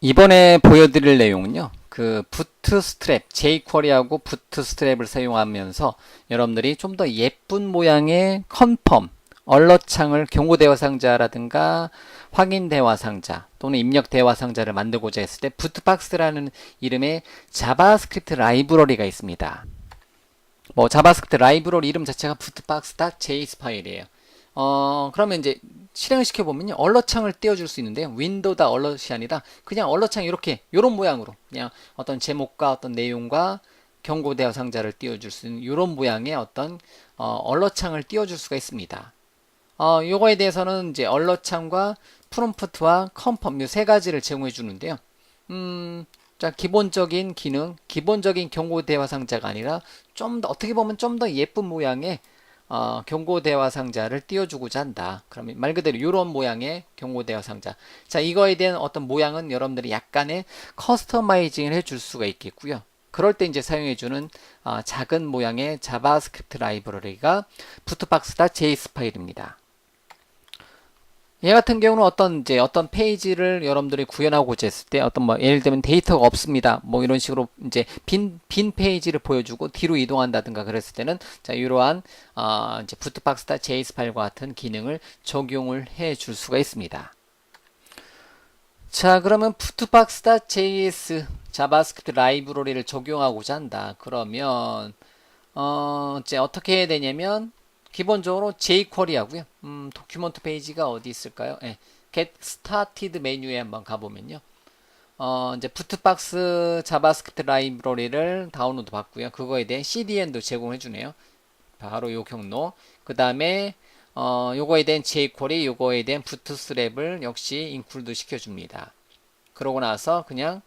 이번에 보여드릴 내용은요. 그 부트스트랩, jQuery하고 부트스트랩을 사용하면서 여러분들이 좀 더 예쁜 모양의 컨펌, 얼럿 창을 경고 대화 상자라든가 확인 대화 상자 또는 입력 대화 상자를 만들고자 했을 때 부트박스라는 이름의 자바스크립트 라이브러리가 있습니다. 뭐 자바스크립트 라이브러리 이름 자체가 부트박스.js 파일이에요. 그러면 이제 실행을 시켜보면요. 얼럿창을 띄워줄 수 있는데요. 윈도우다 얼럿이 아니라 그냥 얼럿창 이렇게, 요런 모양으로 그냥 어떤 제목과 어떤 내용과 경고 대화 상자를 띄워줄 수 있는 이런 모양의 어떤 얼럿창을 띄워줄 수가 있습니다. 요거에 대해서는 이제 얼럿창과 프롬프트와 컨펌 이 세 가지를 제공해 주는데요. 자, 기본적인 기능, 기본적인 경고 대화 상자가 아니라 좀 더, 어떻게 보면 좀 더 예쁜 모양의 경고 대화 상자를 띄워주고자 한다. 그러면 말 그대로 이런 모양의 경고 대화 상자. 자, 이거에 대한 어떤 모양은 여러분들이 약간의 커스터마이징을 해줄 수가 있겠고요. 그럴 때 이제 사용해주는 작은 모양의 자바스크립트 라이브러리가 부트박스.js 파일입니다. 얘 같은 경우는 어떤 페이지를 여러분들이 구현하고자 했을 때 어떤 뭐 예를 들면 데이터가 없습니다. 뭐 이런 식으로 이제 빈 페이지를 보여주고 뒤로 이동한다든가 그랬을 때는 자, 이러한 이제 부트박스.js 파일과 같은 기능을 적용을 해 줄 수가 있습니다. 자, 그러면 부트박스.js 자바스크립트 라이브러리를 적용하고자 한다. 그러면 이제 어떻게 해야 되냐면 기본적으로 jQuery 하고요. 도큐먼트 페이지가 어디 있을까요? 네, get started 메뉴에 한번 가보면요. 이제 부트박스 자바스크립트 라이브러리를 다운로드 받고요. 그거에 대한 CDN도 제공해 주네요. 바로 요 경로. 그 다음에 요거에 대한 jQuery, 요거에 대한 부트스트랩을 역시 인클루드 시켜줍니다. 그러고 나서 그냥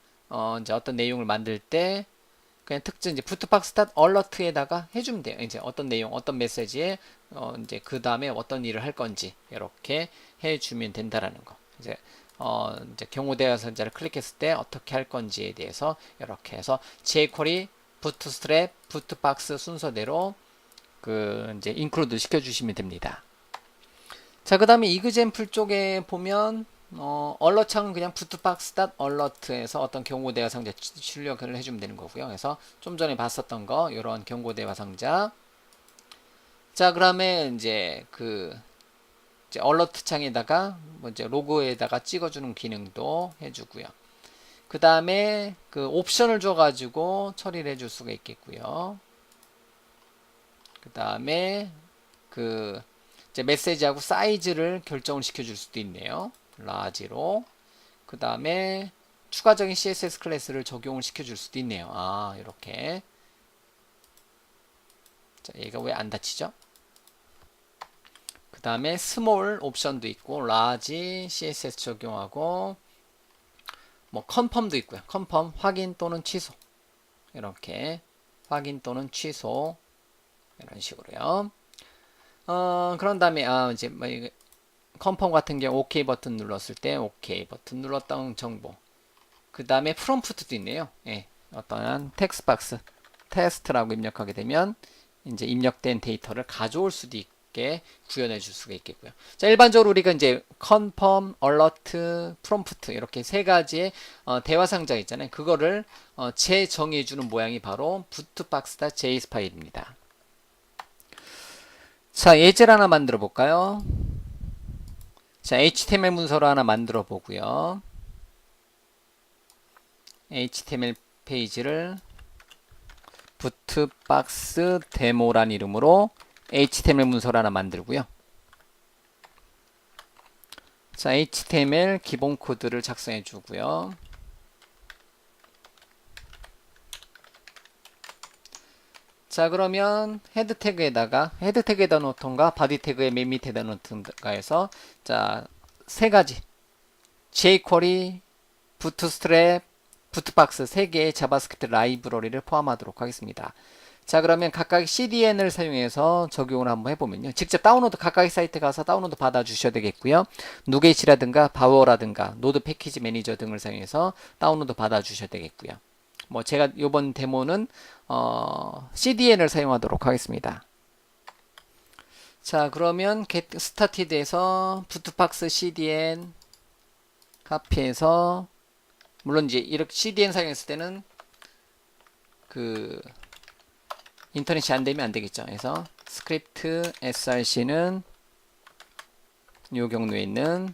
이제 어떤 내용을 만들 때 그냥 특징 이제 부트박스.alert에다가 해주면 돼요. 이제 어떤 내용, 어떤 메시지에 이제 그 다음에 어떤 일을 할 건지 이렇게 해주면 된다라는 거. 이제 경고 대화 상자를 클릭했을 때 어떻게 할 건지에 대해서 이렇게 해서 jQuery, 부트스트랩, 부트박스 순서대로 그 이제 인클루드 시켜주시면 됩니다. 자, 그 다음에 이그젬플 쪽에 보면 얼럿창은 그냥 부트박스.alert에서 어떤 경고대화 상자 출력을 해주면 되는 거고요. 그래서 좀 전에 봤었던 거 이런 경고대화 상자. 자, 그다음에 이제 이제 얼러트 창에다가 뭐 이제 로고에다가 찍어주는 기능도 해주고요. 그 다음에 그 옵션을 줘가지고 처리를 해줄 수가 있겠고요. 그 다음에 이제 메시지하고 사이즈를 결정을 시켜줄 수도 있네요. 라지로. 그 다음에 추가적인 CSS 클래스를 적용을 시켜줄 수도 있네요. 이렇게. 자, 얘가 왜 안 닫히죠? 그 다음에 스몰 옵션도 있고, 라지 CSS 적용하고, 뭐 컨펌도 있고요. 컨펌 확인 또는 취소. 이렇게 확인 또는 취소. 이런 식으로요. 그런 다음에 이제 뭐 컨펌 같은 경우 OK 버튼 눌렀을 때 OK 버튼 눌렀던 정보. 그 다음에 프롬프트도 있네요. 예, 어떠한 텍스트 박스 테스트라고 입력하게 되면 이제 입력된 데이터를 가져올 수도 있게 구현해 줄 수가 있겠고요. 자, 일반적으로 우리가 이제 컨펌, 얼러트, 프롬프트 이렇게 세 가지의 대화 상자 있잖아요. 그거를 재정의해 주는 모양이 바로 부트박스.js 파일입니다. 자, 예제를 하나 만들어 볼까요? 자, HTML 문서를 하나 만들어 보고요. HTML 페이지를 부트박스 데모란 이름으로 HTML 문서를 하나 만들고요. 자, HTML 기본 코드를 작성해 주고요. 자, 그러면 헤드 태그에다 놓던가 바디 태그의 맨 밑에다 놓던가 해서 자, 세 가지 jQuery, 부트스트랩, 부트박스 세 개의 자바스크립트 라이브러리를 포함하도록 하겠습니다. 자, 그러면 각각 CDN을 사용해서 적용을 한번 해보면요. 직접 다운로드 각각의 사이트 가서 다운로드 받아 주셔야 되겠고요. 누게이치라든가 바워라든가 노드 패키지 매니저 등을 사용해서 다운로드 받아 주셔야 되겠고요. 뭐 제가 이번 데모는 CDN을 사용하도록 하겠습니다. 자, 그러면 get started에서 부트박스 CDN 카피해서 물론 이제 이렇게 CDN 사용했을 때는 그 인터넷이 안 되면 안 되겠죠. 그래서 스크립트 src는 이 경우에 있는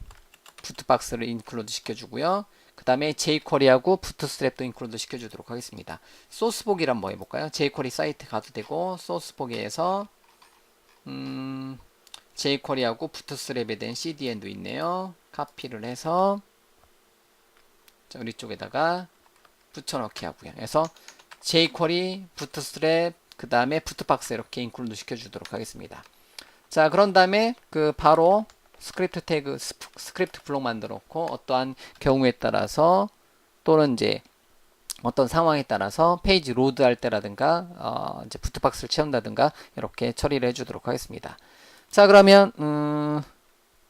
부트박스를 인클루드 시켜주고요. 그 다음에 jQuery하고 부트스트랩도 인클루드 시켜주도록 하겠습니다. 소스보기를 한번 해볼까요? jQuery 사이트 가도 되고 소스보기에서 jQuery하고 부트스트랩에 대한 CDN도 있네요. 카피를 해서 자, 우리 쪽에다가 붙여넣기 하고요. 그래서 jQuery, 부트스트랩, 그 다음에 부트박스 이렇게 인클루드 시켜주도록 하겠습니다. 자, 그런 다음에 그 바로 스크립트 태그, 스크립트 블록 만들어 놓고 어떠한 경우에 따라서 또는 이제 어떤 상황에 따라서 페이지 로드 할 때라든가 이제 부트박스를 채운다든가 이렇게 처리를 해주도록 하겠습니다. 자, 그러면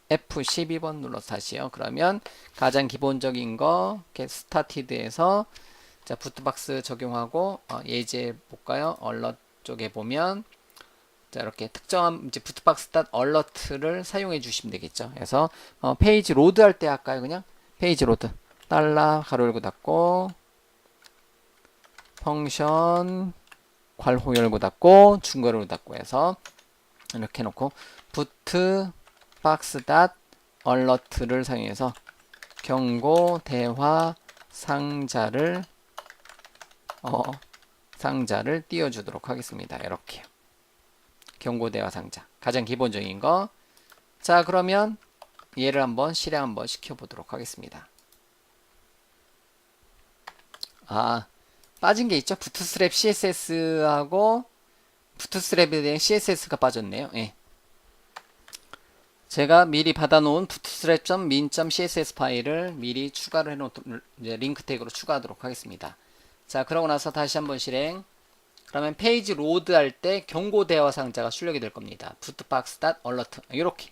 F12번 눌러서 다시요. 그러면 가장 기본적인 거 스타티드에서 자, 부트박스 적용하고 예제 볼까요? 얼럿 쪽에 보면 자, 이렇게 특정한 이제 부트박스 얼러트를 사용해 주시면 되겠죠. 그래서 페이지 로드 할 때 할까요? 그냥 페이지 로드 달러 가로 열고 닫고 펑션 괄호 열고 닫고 중괄호 열고 닫고 해서 이렇게 해놓고 부트박스 얼러트를 사용해서 경고 대화 상자를 띄워주도록 하겠습니다. 이렇게요. 경고대화 상자 가장 기본적인 거. 자, 그러면 얘를 한번 실행 한번 시켜보도록 하겠습니다. 빠진 게 있죠. 부트스트랩 CSS하고 부트스트랩에 대한 CSS가 빠졌네요. 예. 제가 미리 받아놓은 bootstrap.min.css 파일을 미리 추가를 해놓도록 이제 링크 태그로 추가하도록 하겠습니다. 자, 그러고 나서 다시 한번 실행. 그러면 페이지 로드 할 때 경고 대화 상자가 출력이 될 겁니다. bootbox.alert 이렇게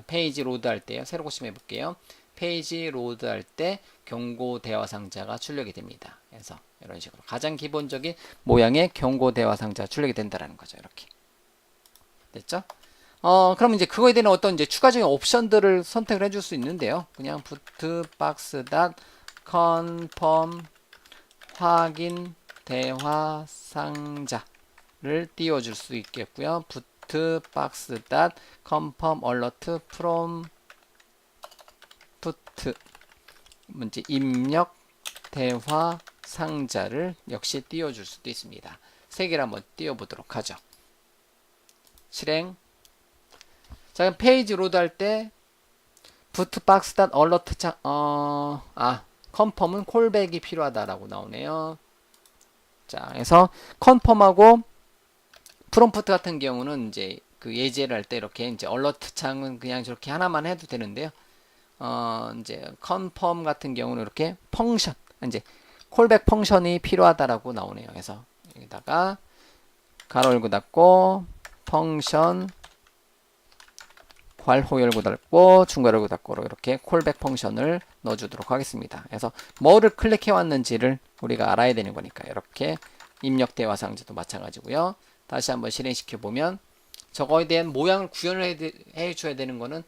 페이지 로드 할 때요. 새로 고침해 볼게요. 페이지 로드 할 때 경고 대화 상자가 출력이 됩니다. 그래서 이런 식으로 가장 기본적인 모양의 경고 대화 상자가 출력이 된다라는 거죠. 이렇게 됐죠? 그럼 이제 그거에 대한 어떤 이제 추가적인 옵션들을 선택을 해줄 수 있는데요. 그냥 bootbox.confirm 확인 대화 상자를 띄워줄 수 있겠고요. bootbox.confirm alert from boot 문제 입력 대화 상자를 역시 띄워줄 수도 있습니다. 세 개를 한번 띄워보도록 하죠. 실행. 자, 페이지 로드 할 때 bootbox.alert 컨펌은 콜백이 필요하다라고 나오네요. 자, 그래서 컨펌하고 프롬프트 같은 경우는 이제 그 예제를 할 때 이렇게 이제 얼러트 창은 그냥 저렇게 하나만 해도 되는데요. 이제 컨펌 같은 경우는 이렇게 펑션, 이제 콜백 펑션이 필요하다라고 나오네요. 그래서 여기다가 가로 열고 닫고 펑션 괄호 열고 닫고 중괄호 열고 닫고로 이렇게 콜백 펑션을 넣어주도록 하겠습니다. 그래서 뭐를 클릭해 왔는지를 우리가 알아야 되는 거니까 이렇게 입력 대화 상자도 마찬가지고요. 다시 한번 실행시켜 보면 저거에 대한 모양을 구현을 해 줘야 되는 거는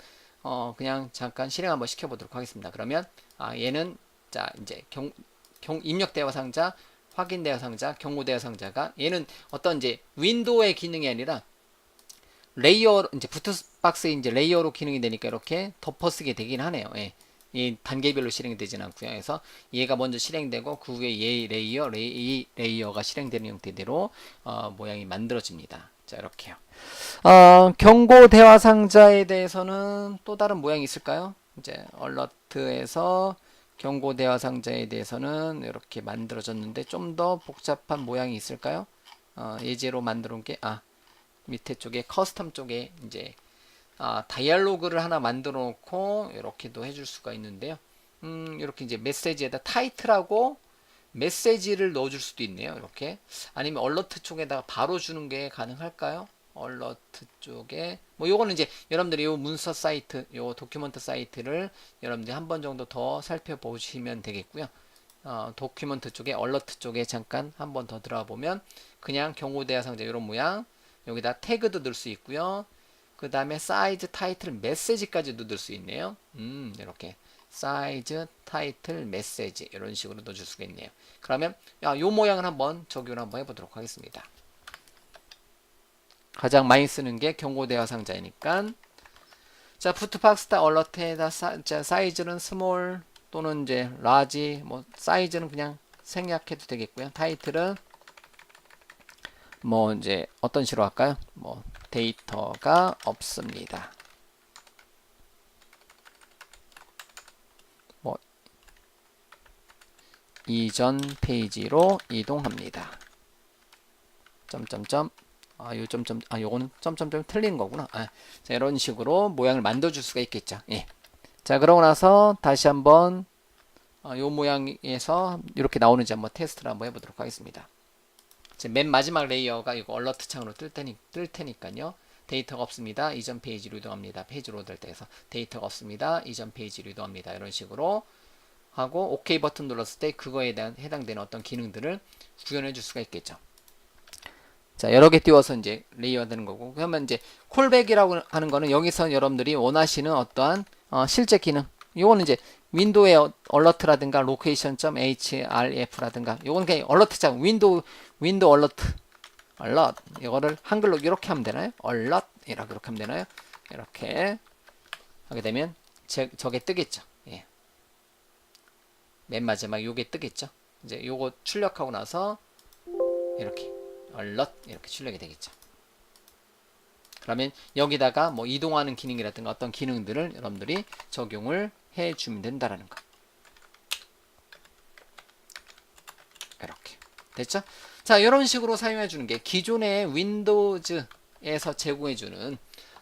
그냥 잠깐 실행 한번 시켜 보도록 하겠습니다. 그러면 얘는 자 이제 입력 대화 상자, 확인 대화 상자, 경고 대화 상자가 얘는 어떤 이제 윈도우의 기능이 아니라 레이어 이제 부트박스에 이제 레이어로 기능이 되니까 이렇게 덮어쓰게 되긴 하네요. 예. 이 단계별로 실행되지는 않고요. 그래서 얘가 먼저 실행되고 그 후에 얘 레이어가 실행되는 형태대로 모양이 만들어집니다. 자, 이렇게요. 경고 대화 상자에 대해서는 또 다른 모양이 있을까요? 이제 얼러트에서 경고 대화 상자에 대해서는 이렇게 만들어졌는데 좀 더 복잡한 모양이 있을까요? 예제로 만들어 온 게 밑에 쪽에 커스텀 쪽에 이제 다이얼로그를 하나 만들어 놓고 이렇게도 해줄 수가 있는데요. 이렇게 이제 메시지에다 타이틀하고 메시지를 넣어줄 수도 있네요. 이렇게 아니면 얼러트 쪽에다가 바로 주는 게 가능할까요? 얼러트 쪽에 뭐 요거는 이제 여러분들이 요 문서 사이트, 요 도큐먼트 사이트를 여러분들이 한 번 정도 더 살펴보시면 되겠고요. 도큐먼트 쪽에 얼러트 쪽에 잠깐 한 번 더 들어가 보면 그냥 경고 대화 상자 이런 모양 여기다 태그도 넣을 수 있고요. 그 다음에 사이즈, 타이틀, 메시지까지도 넣을 수 있네요. 이렇게 사이즈, 타이틀, 메시지 이런 식으로 넣어줄 수가 있네요. 그러면 요 모양을 한번 적용을 한번 해보도록 하겠습니다. 가장 많이 쓰는 게 경고대화 상자이니까 자 푸트박스타 얼러트에다 사이즈는 스몰 또는 이제 라지 뭐 사이즈는 그냥 생략해도 되겠고요. 타이틀은 뭐 이제 어떤 식으로 할까요? 뭐 데이터가 없습니다. 뭐 이전 페이지로 이동합니다. 점점점 요 점점 요거는 점점점 틀린 거구나. 자, 이런 식으로 모양을 만들어 줄 수가 있겠죠. 예. 자, 그러고 나서 다시 한번 요 모양에서 이렇게 나오는지 한번 테스트를 한번 해보도록 하겠습니다. 지금 맨 마지막 레이어가 이거 얼러트 창으로 뜰 테니까요. 데이터가 없습니다. 이전 페이지로 이동합니다. 페이지 로드 할 때에서 데이터가 없습니다. 이전 페이지로 이동합니다. 이런 식으로 하고 OK 버튼 눌렀을 때 그거에 대한 해당되는 어떤 기능들을 구현해 줄 수가 있겠죠. 자, 여러 개 띄워서 이제 레이어 되는 거고. 그러면 이제 콜백이라고 하는 거는 여기서 여러분들이 원하시는 어떠한 실제 기능. 요거는 이제 윈도우의 얼러트라든가 location.href라든가 요거는 그냥 얼러트장 윈도우 얼러트 이거를 한글로 이렇게 하면 되나요? 얼럿 이렇게 하면 되나요? 이렇게 하게 되면 저게 뜨겠죠. 예. 맨 마지막 요게 뜨겠죠. 이제 요거 출력하고 나서 이렇게 얼럿 이렇게 출력이 되겠죠. 그러면 여기다가 뭐 이동하는 기능이라든가 어떤 기능들을 여러분들이 적용을 해주면 된다라는 거. 이렇게 됐죠? 자, 이런 식으로 사용해 주는 게 기존의 윈도우즈에서 제공해 주는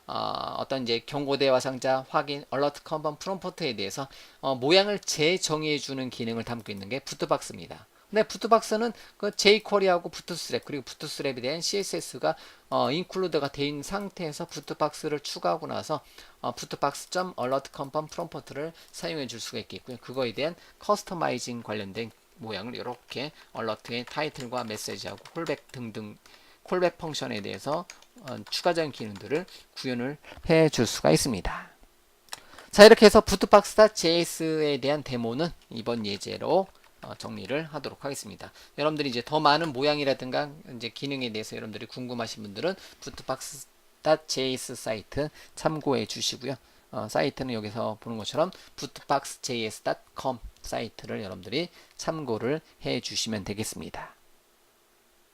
어떤 이제 경고대화 상자 확인, 얼러트 컨펌 프롬프트에 대해서 모양을 재정의해 주는 기능을 담고 있는 게 부트박스입니다. 근데 부트박스는 그 jQuery하고 부트스트랩 그리고 부트스트랩에 대한 CSS가 인클루드가 된 상태에서 부트박스를 추가하고 나서 부트박스.alertConfirm 프롬프트를 사용해 줄 수가 있겠고요. 그거에 대한 커스터마이징 관련된 모양을 이렇게 얼러트의 타이틀과 메시지하고 콜백 등등 콜백 펑션에 대해서 추가적인 기능들을 구현을 해 줄 수가 있습니다. 자, 이렇게 해서 부트박스.js에 대한 데모는 이번 예제로 정리를 하도록 하겠습니다. 여러분들이 이제 더 많은 모양이라든가 이제 기능에 대해서 여러분들이 궁금하신 분들은 bootbox.js 사이트 참고해 주시고요. 사이트는 여기서 보는 것처럼 bootboxjs.com 사이트를 여러분들이 참고를 해 주시면 되겠습니다.